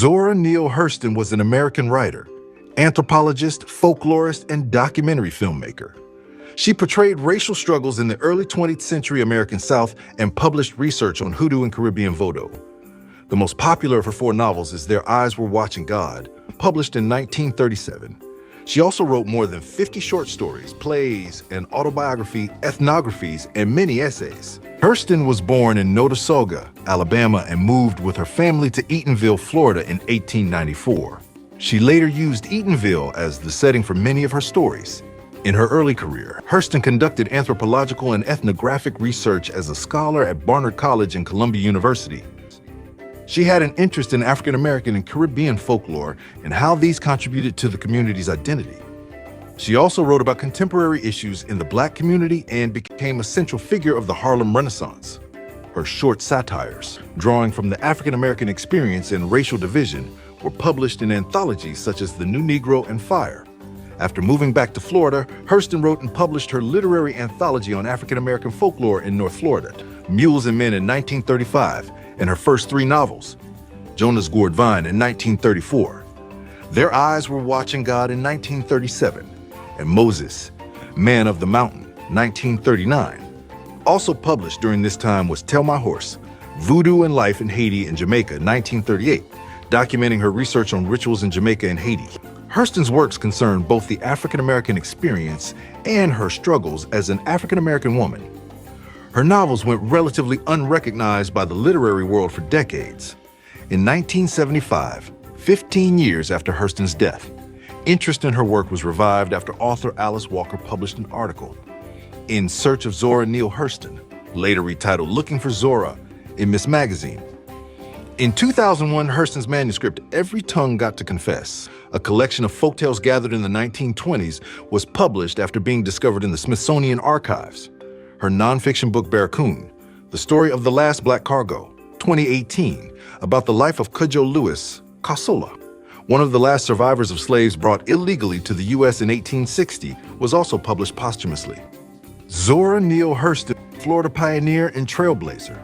Zora Neale Hurston was an American writer, anthropologist, folklorist, and documentary filmmaker. She portrayed racial struggles in the early 20th century American South and published research on Hoodoo and Caribbean Voodoo. The most popular of her four novels is Their Eyes Were Watching God, published in 1937. She also wrote more than 50 short stories, plays, an autobiography, ethnographies, and many essays. Hurston was born in Notasulga, Alabama, and moved with her family to Eatonville, Florida in 1894. She later used Eatonville as the setting for many of her stories. In her early career, Hurston conducted anthropological and ethnographic research as a scholar at Barnard College and Columbia University. She had an interest in African American and Caribbean folklore and how these contributed to the community's identity. She also wrote about contemporary issues in the Black community and became a central figure of the Harlem Renaissance. Her short satires, drawing from the African American experience and racial division, were published in anthologies such as The New Negro and Fire. After moving back to Florida, Hurston wrote and published her literary anthology on African American folklore in North Florida, Mules and Men in 1935, and her first three novels, Jonas Gourd Vine in 1934, Their Eyes Were Watching God in 1937, and Moses, Man of the Mountain, 1939. Also published during this time was Tell My Horse, Voodoo and Life in Haiti and Jamaica, 1938, documenting her research on rituals in Jamaica and Haiti. Hurston's works concern both the African-American experience and her struggles as an African-American woman. Her novels went relatively unrecognized by the literary world for decades. In 1975, 15 years after Hurston's death, interest in her work was revived after author Alice Walker published an article, In Search of Zora Neale Hurston, later retitled Looking for Zora, in Miss Magazine. In 2001, Hurston's manuscript, Every Tongue Got to Confess, a collection of folktales gathered in the 1920s, was published after being discovered in the Smithsonian Archives. Her nonfiction book, Barracoon, The Story of the Last Black Cargo, 2018, about the life of Cudjoe Lewis, Casola, one of the last survivors of slaves brought illegally to the U.S. in 1860, was also published posthumously. Zora Neale Hurston, Florida pioneer and trailblazer.